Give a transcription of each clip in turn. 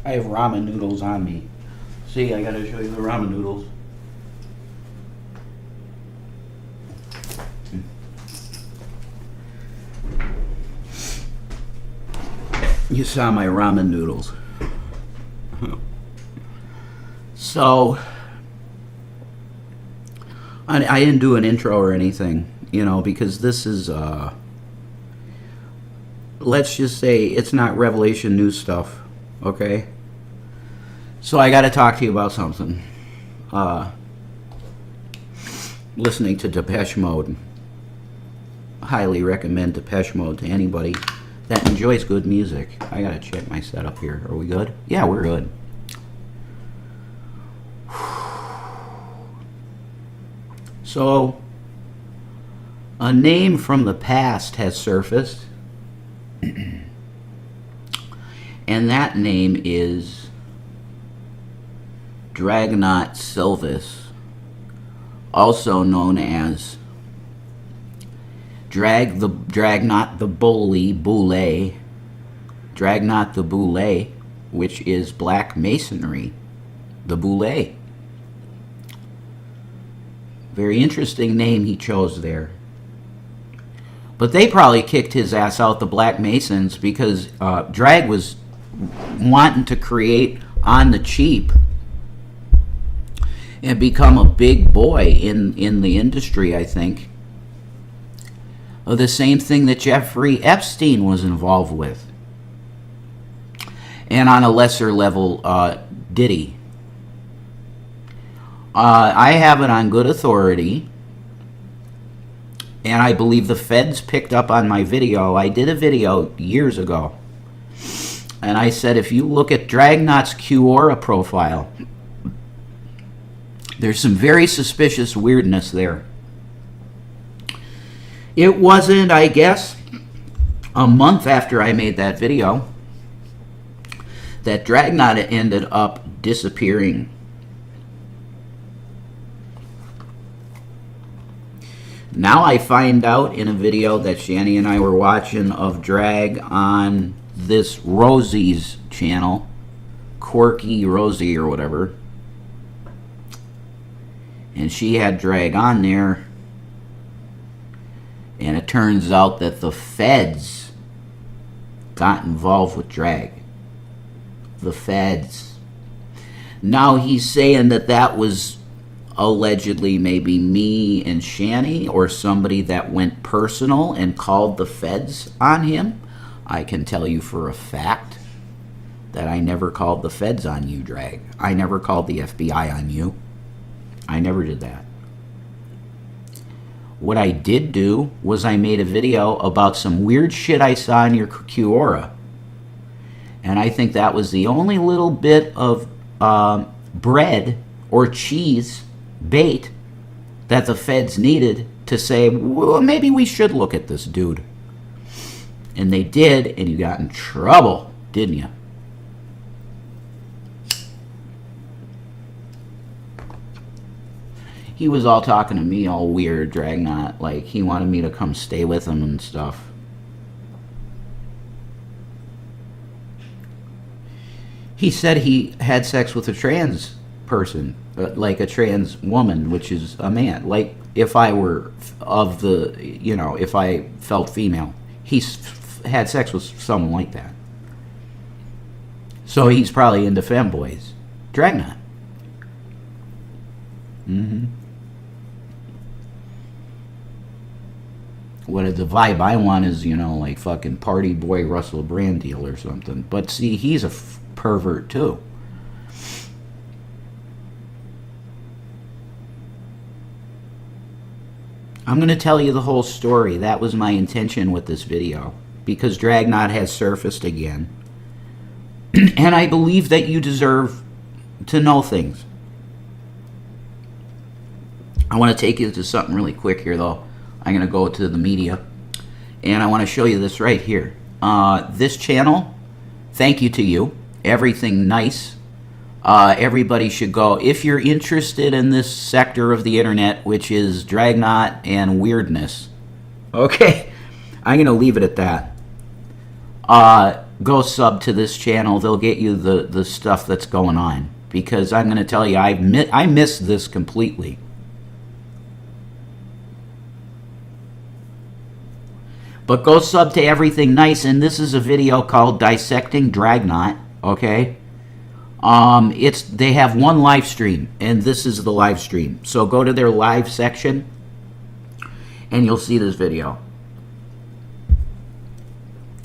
I have ramen noodles on me. See, I gotta show you the ramen noodles. You saw my ramen noodles. So, I didn't do an intro or anything, you know, because this is, let's just say it's not Revelation news stuff, okay? So I got to talk to you about something. Listening to Depeche Mode. Highly recommend Depeche Mode to anybody that enjoys good music. I got to check my setup here. Are we good? Yeah, we're good. So, a name from the past has surfaced, and that name is Dragnot Silvis, also known as Dragnot the Boule, Dragnot the Boule, which is black masonry, the Boule. Very interesting name he chose there. But they probably kicked his ass out, the Black Masons, because Drag was wanting to create on the cheap and become a big boy in the industry, I think. The same thing that Jeffrey Epstein was involved with. And on a lesser level, Diddy. I have it on good authority, and I believe the feds picked up on my video. I did a video years ago, and I said if you look at Dragnot's Quora profile, there's some very suspicious weirdness there. It wasn't, I guess, a month after I made that video that Dragnot ended up disappearing. Now I find out in a video that Shanny and I were watching of Drag on this Rosie's channel, Quirky Rosie or whatever, and she had Drag on there, and it turns out that the feds got involved with Drag. The feds. Now he's saying that that was allegedly maybe me and Shanny or somebody that went personal and called the feds on him. I can tell you for a fact that I never called the feds on you, Drag. I never called the FBI on you. I never did that. What I did do was I made a video about some weird shit I saw in your Quora. And I think that was the only little bit of bread or cheese bait that the feds needed to say, well, maybe we should look at this dude. And they did, and you got in trouble, didn't you? He was all talking to me all weird, Dragnot, like he wanted me to come stay with him and stuff. He said he had sex with a trans person, like a trans woman, which is a man. Like if I were of the, you know, if I felt female, he's had sex with someone like that. So he's probably into femboys. Dragnot. What the vibe I want is, you know, like fucking party boy Russell Brand deal or something. But see, he's a pervert too. I'm going to tell you the whole story. That was my intention with this video, because Dragnot has surfaced again. And I believe that you deserve to know things. I want to take you to something really quick here, though. I'm going to go to the media, and I want to show you this right here. This channel, thank you to you. Everything nice. Everybody should go. If you're interested in this sector of the internet, which is Dragnot and weirdness, okay, I'm going to leave it at that. go sub to this channel. They'll get you the stuff that's going on. Because I'm going to tell you, I missed this completely. But go sub to Everything Nice, and this is a video called Dissecting Dragnot, okay? They have one live stream, and this is the live stream. So go to their live section, and you'll see this video.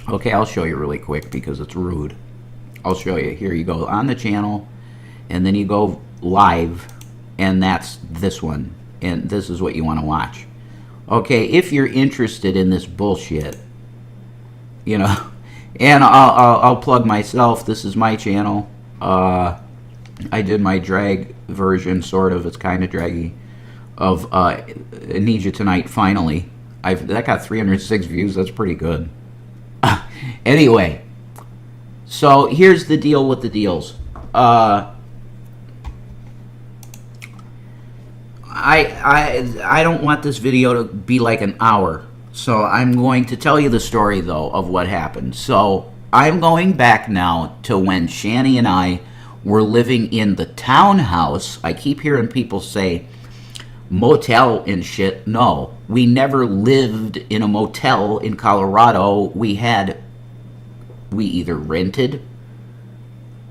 Okay, I'll show you really quick because it's rude. I'll show you. Here you go on the channel, and then you go live, and that's this one. And this is what you want to watch. Okay, if you're interested in this bullshit, you know, and I'll plug myself. This is my channel. I did my drag version, sort of. It's kind of draggy. Of I Need You Tonight. Finally, that got 306 views. That's pretty good. Anyway, so here's the deal with the deals. I don't want this video to be like an hour, so I'm going to tell you the story, though, of what happened. So I'm going back now to when Shanny and I were living in the townhouse. I keep hearing people say motel and shit. No, we never lived in a motel in Colorado. We either rented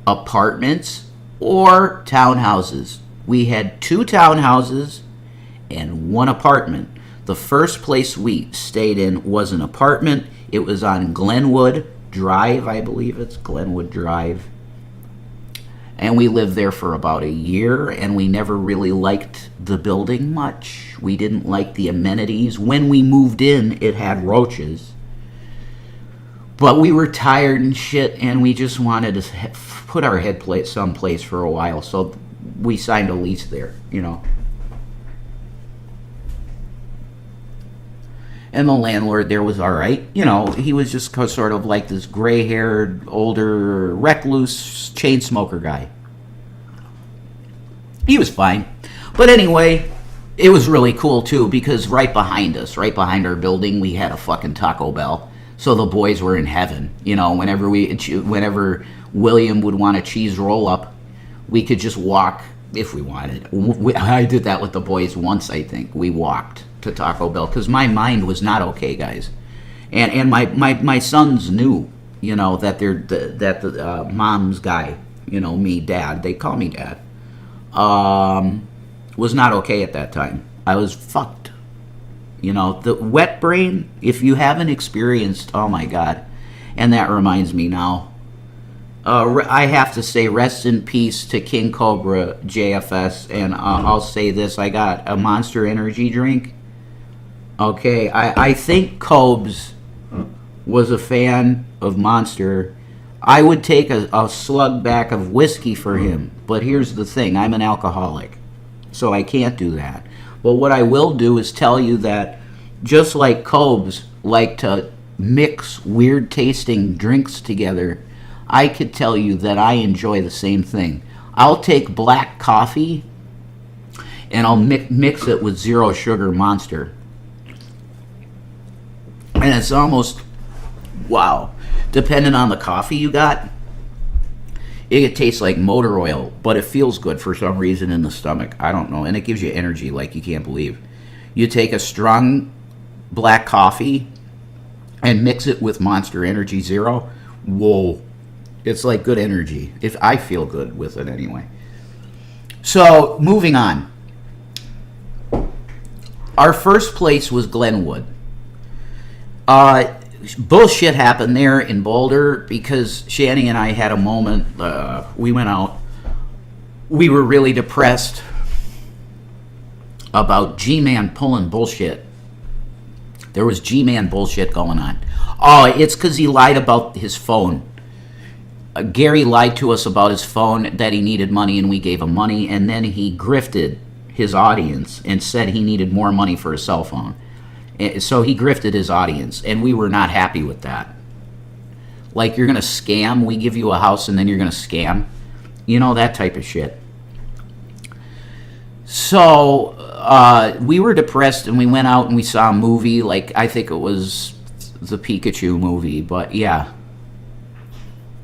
apartments or townhouses. We had 2 townhouses and 1 apartment. The first place we stayed in was an apartment. It was on Glenwood Drive, I believe it's Glenwood Drive. And we lived there for about a year, and we never really liked the building much. We didn't like the amenities. When we moved in, it had roaches. But we were tired and shit, and we just wanted to put our head someplace for a while. So we signed a lease there, you know. And the landlord there was all right. You know, he was just sort of like this gray-haired, older, recluse, chain smoker guy. He was fine. But anyway, it was really cool, too, because right behind us, right behind our building, we had a fucking Taco Bell. So the boys were in heaven. You know, whenever William would want a cheese roll-up, we could just walk if we wanted. I did that with the boys once, I think. We walked to Taco Bell because my mind was not okay, guys. And my sons knew, you know, that the mom's guy, you know, me, dad, they call me dad, was not okay at that time. I was fucked. You know, the wet brain, if you haven't experienced, oh my God. And that reminds me now, I have to say rest in peace to King Cobra JFS, and I'll say this, I got a Monster Energy drink. Okay, I think Cobes was a fan of Monster. I would take a slug back of whiskey for him, but here's the thing, I'm an alcoholic, so I can't do that. But what I will do is tell you that just like Cobes like to mix weird tasting drinks together, I could tell you that I enjoy the same thing. I'll take black coffee and I'll mix it with 0 sugar Monster. And it's almost, wow, depending on the coffee you got, it tastes like motor oil, but it feels good for some reason in the stomach. I don't know. And it gives you energy like you can't believe. You take a strong black coffee and mix it with Monster Energy Zero. Whoa. It's like good energy. If I feel good with it anyway. So, moving on. Our first place was Glenwood. Bullshit happened there in Boulder because Shanny and I had a moment. We went out. We were really depressed about G-Man pulling bullshit. There was G-Man bullshit going on. Oh, it's because he lied about his phone. Gary lied to us about his phone, that he needed money, and we gave him money, and then he grifted his audience and said he needed more money for his cell phone. So he grifted his audience, and we were not happy with that. Like, you're going to scam, we give you a house, and then you're going to scam. You know, that type of shit. So we were depressed, and we went out and we saw a movie, like, I think it was the Pikachu movie, but yeah.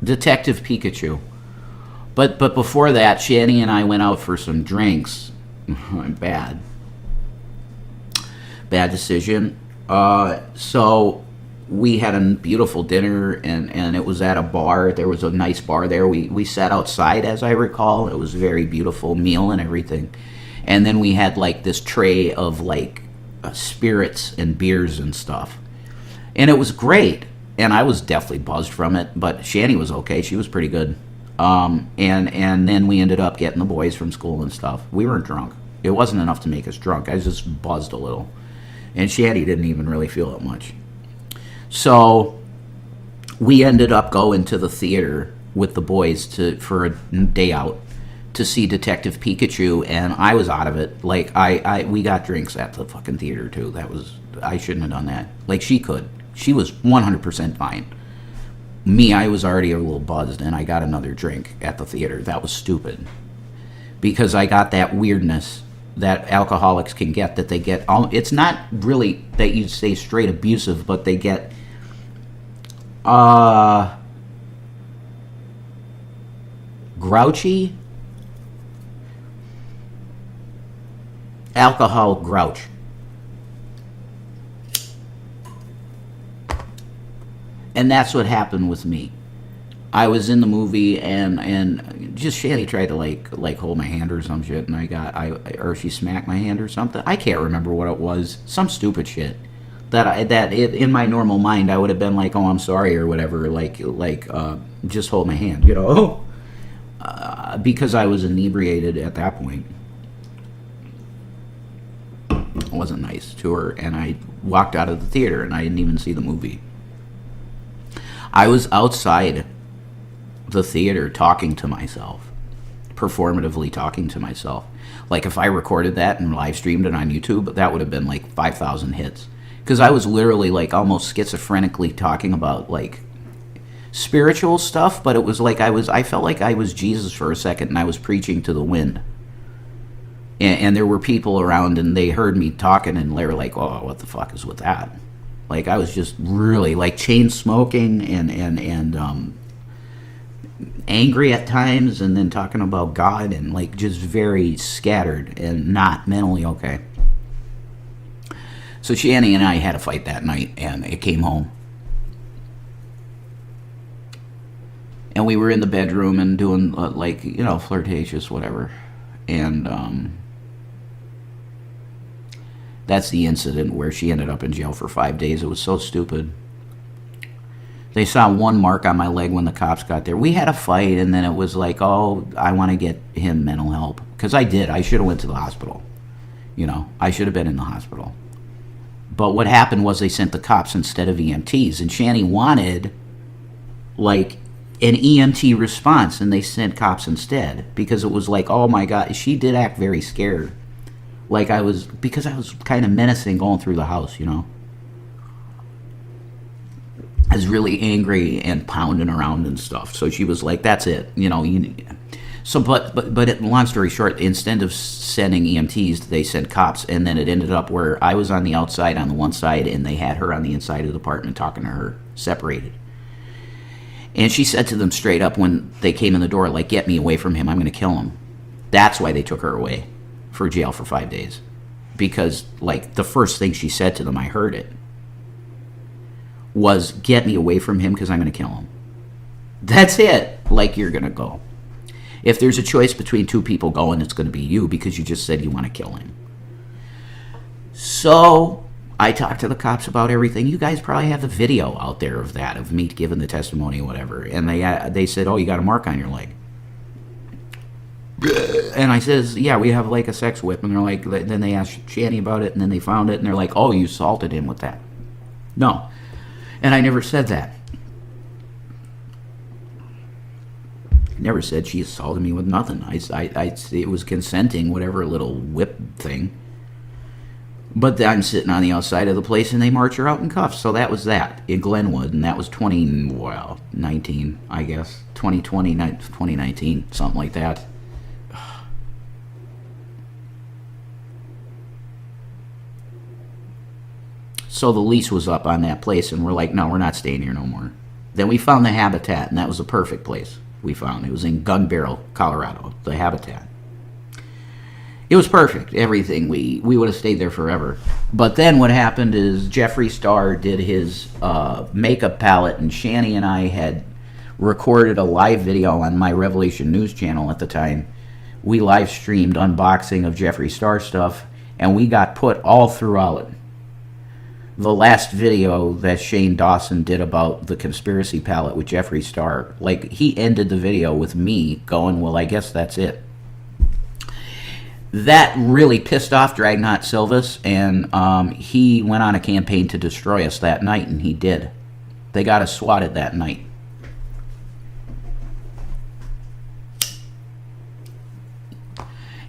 Detective Pikachu. But before that, Shanny and I went out for some drinks. Bad decision. So we had a beautiful dinner, and it was at a bar. There was a nice bar there. We sat outside, as I recall. It was a very beautiful meal and everything. And then we had like this tray of like spirits and beers and stuff. And it was great. And I was definitely buzzed from it, but Shanny was okay. She was pretty good. And then we ended up getting the boys from school and stuff. We weren't drunk. It wasn't enough to make us drunk. I was just buzzed a little. And Shanny didn't even really feel it much. So we ended up going to the theater with the boys for a day out to see Detective Pikachu, and I was out of it. Like we got drinks at the fucking theater too. I shouldn't have done that. Like she could. She was 100% fine. Me, I was already a little buzzed, and I got another drink at the theater. That was stupid. Because I got that weirdness that alcoholics can get, that they get. It's not really that you say straight abusive, but they get grouchy. Alcohol grouch. And that's what happened with me. I was in the movie, and just Shanny tried to like hold my hand or some shit, and or she smacked my hand or something. I can't remember what it was. Some stupid shit that in my normal mind I would have been like, oh, I'm sorry or whatever. Just hold my hand, you know, because I was inebriated at that point. It wasn't nice to her, and I walked out of the theater, and I didn't even see the movie. I was outside the theater talking to myself, performatively talking to myself. Like if I recorded that and live streamed it on YouTube, that would have been like 5,000 hits. Because I was literally like almost schizophrenically talking about like spiritual stuff, but it was like I felt like I was Jesus for a second, and I was preaching to the wind. And there were people around, and they heard me talking, and they were like, oh, what the fuck is with that? Like I was just really like chain smoking and angry at times, and then talking about God, and like just very scattered and not mentally okay. So Shanny and I had a fight that night, and it came home. And we were in the bedroom and doing flirtatious whatever. And that's the incident where she ended up in jail for 5 days. It was so stupid. They saw one mark on my leg when the cops got there. We had a fight, and then it was like, oh, I want to get him mental help. Because I did. I should have went to the hospital. You know, I should have been in the hospital. But what happened was they sent the cops instead of EMTs. And Shanny wanted, like, an EMT response, and they sent cops instead. Because it was like, oh, my God. She did act very scared. Like because I was kind of menacing going through the house, you know. I was really angry and pounding around and stuff. So she was like, that's it, you know. So, long story short, instead of sending EMTs, they sent cops, and then it ended up where I was on the outside on the one side, and they had her on the inside of the apartment talking to her, separated. And she said to them straight up when they came in the door, like, get me away from him, I'm going to kill him. That's why they took her away for jail for 5 days. Because, like, the first thing she said to them, I heard it, was, get me away from him because I'm going to kill him. That's it. Like, you're going to go. If there's a choice between two people going, it's going to be you because you just said you want to kill him. So I talked to the cops about everything. You guys probably have the video out there of that, of me giving the testimony or whatever. And they said, oh, you got a mark on your leg. And I says, yeah, we have like a sex whip. And they're like, then they asked Shanny about it, and then they found it, and they're like, oh, you assaulted him with that. No. And I never said that. Never said she assaulted me with nothing. It was consenting, whatever little whip thing. But I'm sitting on the outside of the place, and they march her out in cuffs. So that was that in Glenwood, and that was 2019, I guess. 2020, 2019, something like that. So the lease was up on that place, and we're like, no, we're not staying here no more. Then we found the habitat, and that was the perfect place we found. It was in Gun Barrel, Colorado, the habitat. It was perfect, everything. We would have stayed there forever. But then what happened is Jeffree Star did his makeup palette, and Shanny and I had recorded a live video on my Revelation News channel at the time. We live streamed unboxing of Jeffree Star stuff, and we got put all throughout the last video that Shane Dawson did about the conspiracy palette with Jeffree Star. Like, he ended the video with me going, well, I guess that's it. That really pissed off Dragnot Silvis, and he went on a campaign to destroy us that night, and he did. They got us swatted that night.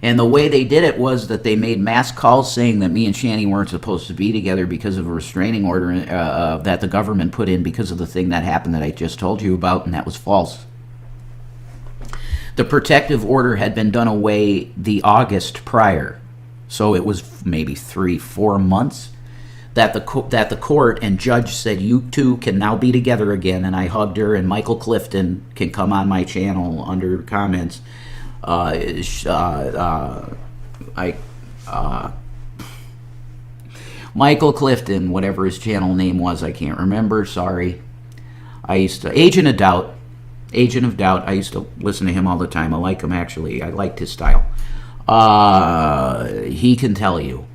And the way they did it was that they made mass calls saying that me and Shanny weren't supposed to be together because of a restraining order that the government put in because of the thing that happened that I just told you about, and that was false. The protective order had been done away the August prior, so it was maybe 3-4 months that the court and judge said, you two can now be together again, and I hugged her, and Michael Clifton can come on my channel under comments. Michael Clifton, whatever his channel name was, I can't remember, sorry. I used to, Agent of Doubt, I used to listen to him all the time. I like him, actually. I liked his style. He can tell you,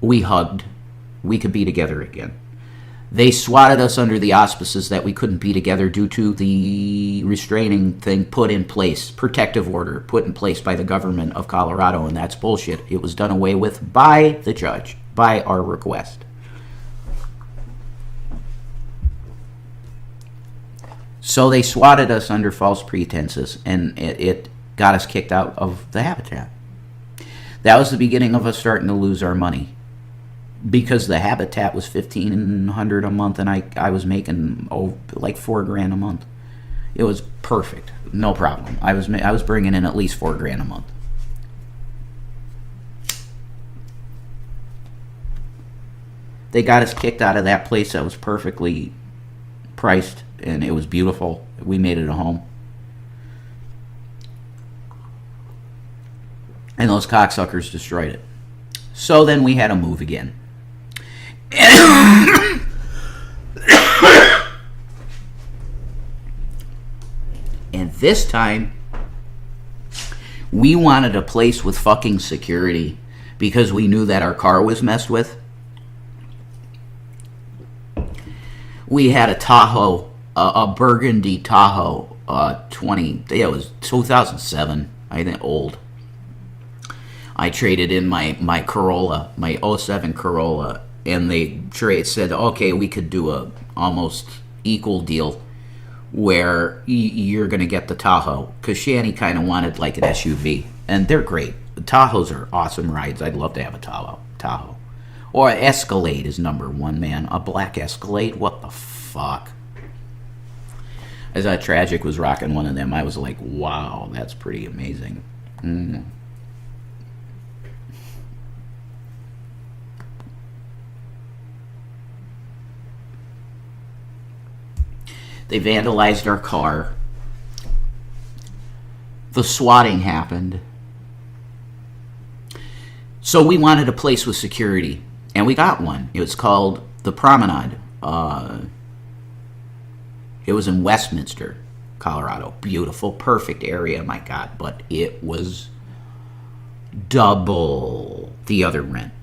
we hugged, we could be together again. They swatted us under the auspices that we couldn't be together due to the restraining thing put in place, protective order put in place by the government of Colorado, and that's bullshit. It was done away with by the judge, by our request. So they swatted us under false pretenses, and it got us kicked out of the habitat. That was the beginning of us starting to lose our money. Because the habitat was $1,500 a month, and I was making like $4,000 a month. It was perfect, no problem. I was bringing in at least $4,000 a month. They got us kicked out of that place that was perfectly priced, and it was beautiful. We made it a home. And those cocksuckers destroyed it. So then we had to move again. And this time, we wanted a place with fucking security because we knew that our car was messed with. We had a Tahoe, a burgundy Tahoe, it was 2007, I think, old. I traded in my Corolla, my 07 Corolla, and they said, okay, we could do a almost equal deal where you're going to get the Tahoe, because Shanny kind of wanted like an SUV, and they're great. The Tahoes are awesome rides. I'd love to have a Tahoe. Or an Escalade is number one, man. A black Escalade, what the fuck? As Tragic was rocking one of them, I was like, wow, that's pretty amazing. They vandalized our car. The swatting happened. So we wanted a place with security, and we got one. It was called the Promenade. It was in Westminster, Colorado. Beautiful, perfect area, my God. But it was double the other rent.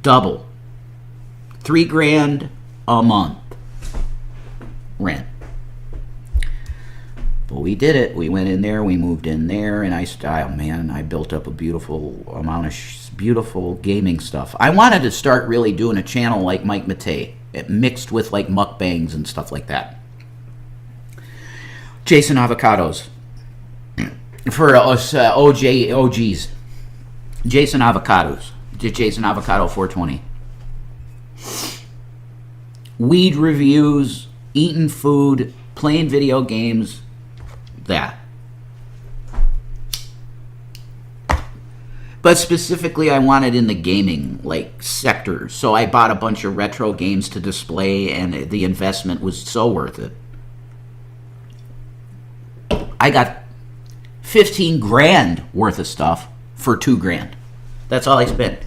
Double. $3,000 a month rent. But we did it. We went in there, we moved in there, and I built up a beautiful amount of beautiful gaming stuff. I wanted to start really doing a channel like Mike Matei, mixed with like mukbangs and stuff like that. Jason Avocados. For us OGs. Jason Avocados. Jason Avocado 420. Weed reviews, eating food, playing video games, that. But specifically, I wanted in the gaming like sector, so I bought a bunch of retro games to display, and the investment was so worth it. I got 15 grand worth of stuff for 2 grand. That's all I spent.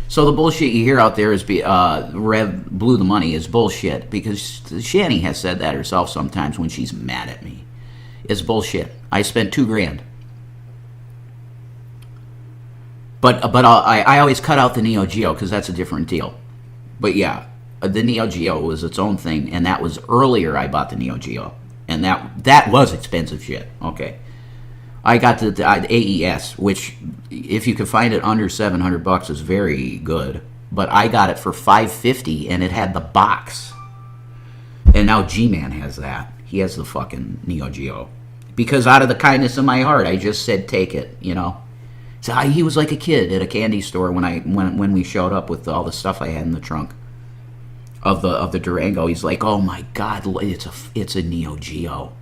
So the bullshit you hear out there is Rev blew the money is bullshit, because Shanny has said that herself sometimes when she's mad at me. It's bullshit. I spent 2 grand. But I always cut out the Neo Geo because that's a different deal. But yeah, the Neo Geo was its own thing, and that was earlier I bought the Neo Geo. And that was expensive shit. Okay. I got the AES, which if you can find it under $700 is very good. But I got it for $550, and it had the box. And now G-Man has that. He has the fucking Neo Geo. Because out of the kindness of my heart, I just said take it, you know. So he was like a kid at a candy store when we showed up with all the stuff I had in the trunk of the Durango. He's like, "Oh my God, it's a Neo Geo."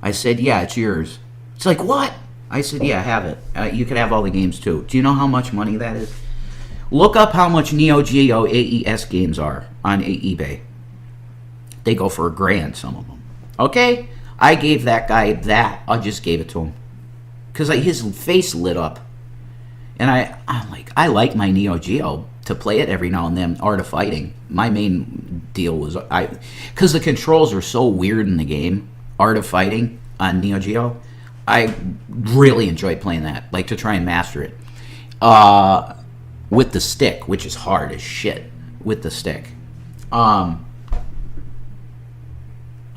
I said, "Yeah, it's yours." It's like, "What?" I said, "Yeah, have it. You can have all the games too." Do you know how much money that is? Look up how much Neo Geo AES games are on eBay. They go for $1,000, some of them. Okay, I gave that guy that. I just gave it to him because his face lit up. And I'm like, I like my Neo Geo to play it every now and then. Art of Fighting. My main deal was because the controls are so weird in the game. Art of Fighting on Neo Geo. I really enjoy playing that, like to try and master it with the stick, which is hard as shit with the stick. I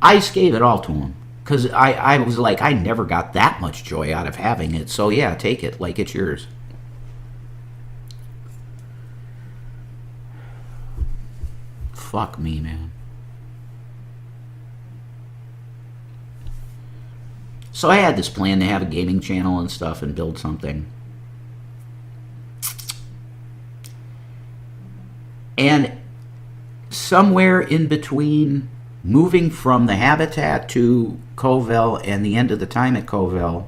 just gave it all to him because I was like, I never got that much joy out of having it. So yeah, take it, like it's yours. Fuck me, man. So I had this plan to have a gaming channel and stuff and build something. And somewhere in between moving from the Habitat to Covell and the end of the time at Covell,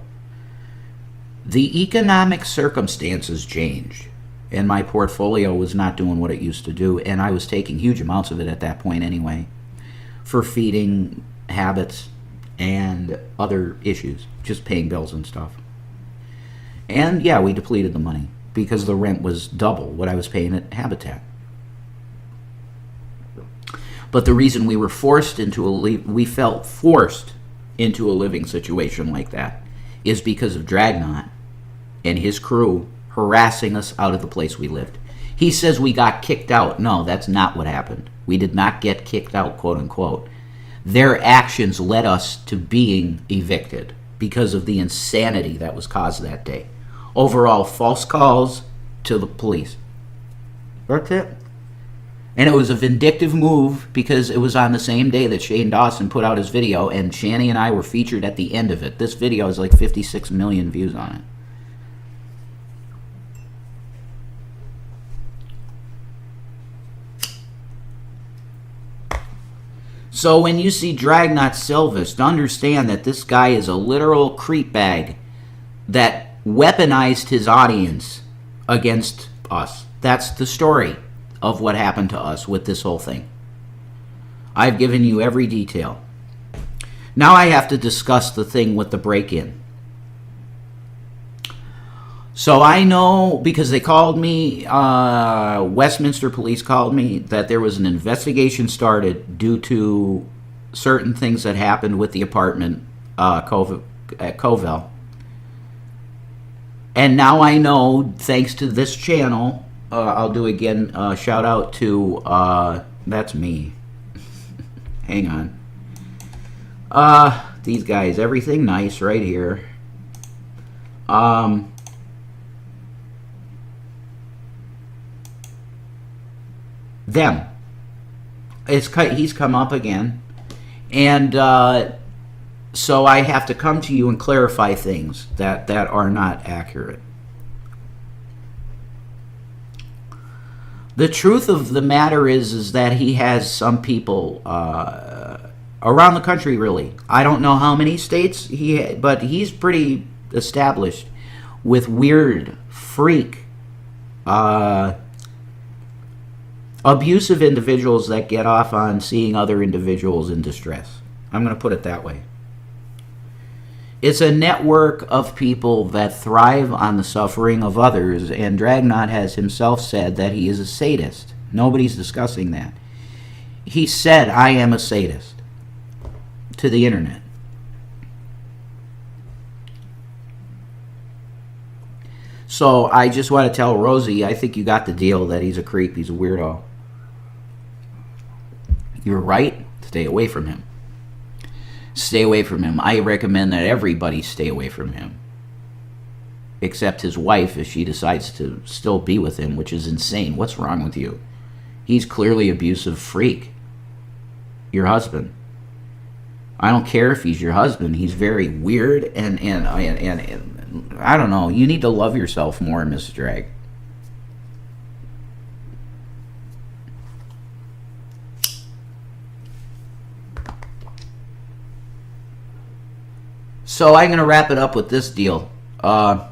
the economic circumstances changed. And my portfolio was not doing what it used to do, and I was taking huge amounts of it at that point anyway for feeding habits and other issues, just paying bills and stuff. And yeah, we depleted the money because the rent was double what I was paying at Habitat. But the reason we were we felt forced into a living situation like that is because of Dragnot and his crew harassing us out of the place we lived. He says we got kicked out. No, that's not what happened. We did not get kicked out, quote unquote. Their actions led us to being evicted because of the insanity that was caused that day. Overall, false calls to the police. That's it. And it was a vindictive move because it was on the same day that Shane Dawson put out his video, and Shanny and I were featured at the end of it. This video has like 56 million views on it. So when you see Dragnot Silvest, understand that this guy is a literal creep bag that weaponized his audience against us. That's the story of what happened to us with this whole thing. I've given you every detail. Now I have to discuss the thing with the break-in. So I know, because they called me, Westminster Police called me, that there was an investigation started due to certain things that happened with the apartment at Covell. And now I know, thanks to this channel, I'll do again, shout out to, that's me. Hang on. These guys, everything nice right here. Them. He's come up again. And so I have to come to you and clarify things that are not accurate. The truth of the matter is that he has some people around the country, really. I don't know how many states but he's pretty established with weird, freak, abusive individuals that get off on seeing other individuals in distress. I'm going to put it that way. It's a network of people that thrive on the suffering of others, and Dragnot has himself said that he is a sadist. Nobody's discussing that. He said, I am a sadist, to the internet. So I just want to tell Rosie, I think you got the deal that he's a creep, he's a weirdo. You're right, stay away from him. Stay away from him. I recommend that everybody stay away from him. Except his wife, if she decides to still be with him, which is insane. What's wrong with you? He's clearly an abusive freak. Your husband. I don't care if he's your husband. He's very weird and I don't know. You need to love yourself more, Miss Drag. So I'm going to wrap it up with this deal. And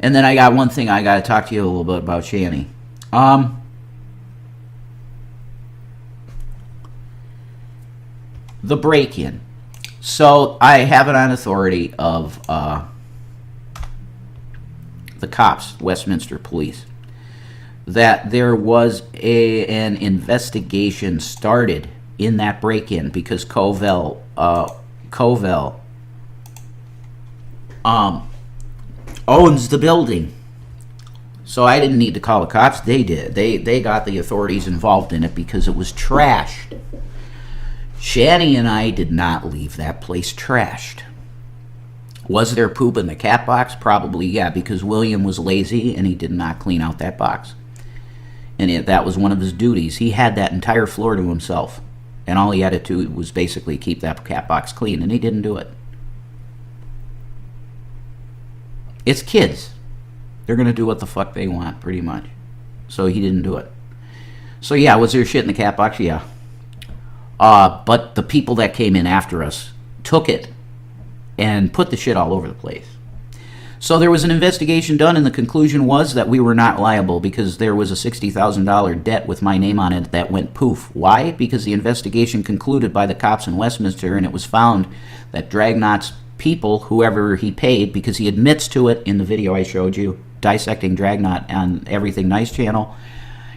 then I got one thing I got to talk to you a little bit about, Shanny. The break-in. So I have it on authority of the cops, Westminster Police, that there was an investigation started in that break-in because Covell owns the building. So I didn't need to call the cops. They did. They got the authorities involved in it because it was trashed. Shanny and I did not leave that place trashed. Was there poop in the cat box? Probably, yeah, because William was lazy and he did not clean out that box. And that was one of his duties. He had that entire floor to himself. And all he had to do was basically keep that cat box clean, and he didn't do it. It's kids. They're going to do what the fuck they want, pretty much. So he didn't do it. So yeah, was there shit in the cat box? Yeah. But the people that came in after us took it and put the shit all over the place. So there was an investigation done, and the conclusion was that we were not liable because there was a $60,000 debt with my name on it that went poof. Why? Because the investigation concluded by the cops in Westminster, and it was found that Dragnot's people, whoever he paid, because he admits to it in the video I showed you, dissecting Dragnot on Everything Nice channel,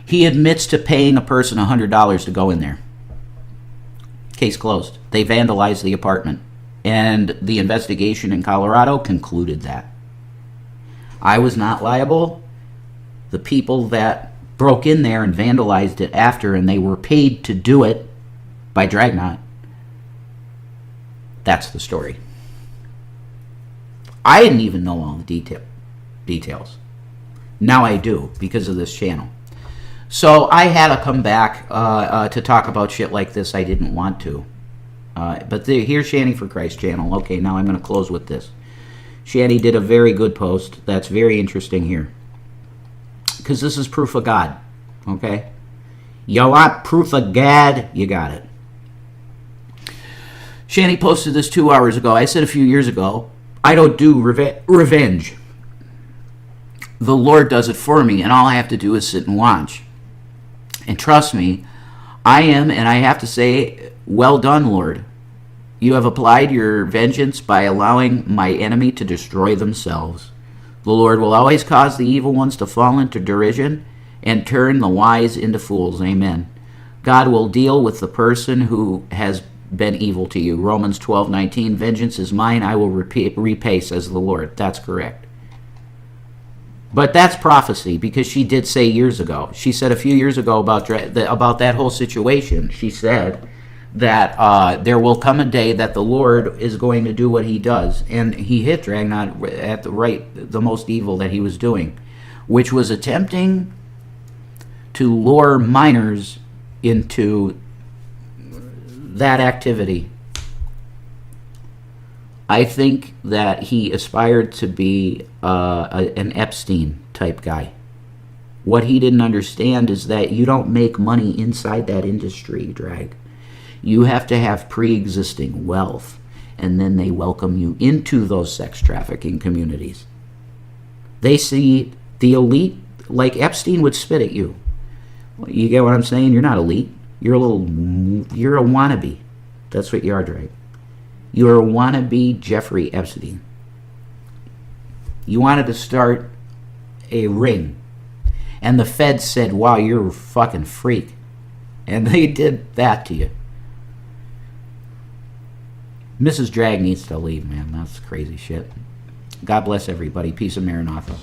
he admits to paying a person $100 to go in there. Case closed. They vandalized the apartment, and the investigation in Colorado concluded that. I was not liable. The people that broke in there and vandalized it after, and they were paid to do it by Dragnot. That's the story. I didn't even know all the details. Now I do because of this channel. So I had to come back to talk about shit like this I didn't want to. But here's Shanny for Christ channel. Okay, now I'm going to close with this. Shanny did a very good post that's very interesting here. Because this is proof of God. Okay? You want proof of God? You got it. Shanny posted this 2 hours ago. I said a few years ago, I don't do revenge. The Lord does it for me, and all I have to do is sit and watch. And trust me, I am, and I have to say, well done, Lord. You have applied your vengeance by allowing my enemy to destroy themselves. The Lord will always cause the evil ones to fall into derision and turn the wise into fools. Amen. God will deal with the person who has been evil to you. Romans 12:19, vengeance is mine, I will repay, says the Lord. That's correct. But that's prophecy, because she did say years ago. She said a few years ago about that whole situation. She said that there will come a day that the Lord is going to do what he does. And he hit Dragnot at the most evil that he was doing, which was attempting to lure minors into that activity. I think that he aspired to be an Epstein type guy. What he didn't understand is that you don't make money inside that industry, Drag. You have to have pre-existing wealth, and then they welcome you into those sex trafficking communities. They see the elite, like Epstein would spit at you. You get what I'm saying? You're not elite. You're a wannabe. That's what you are, Drake. You're a wannabe Jeffrey Epstein. You wanted to start a ring. And the feds said, wow, you're a fucking freak. And they did that to you. Mrs. Drag needs to leave, man. That's crazy shit. God bless everybody. Peace and Maranatha.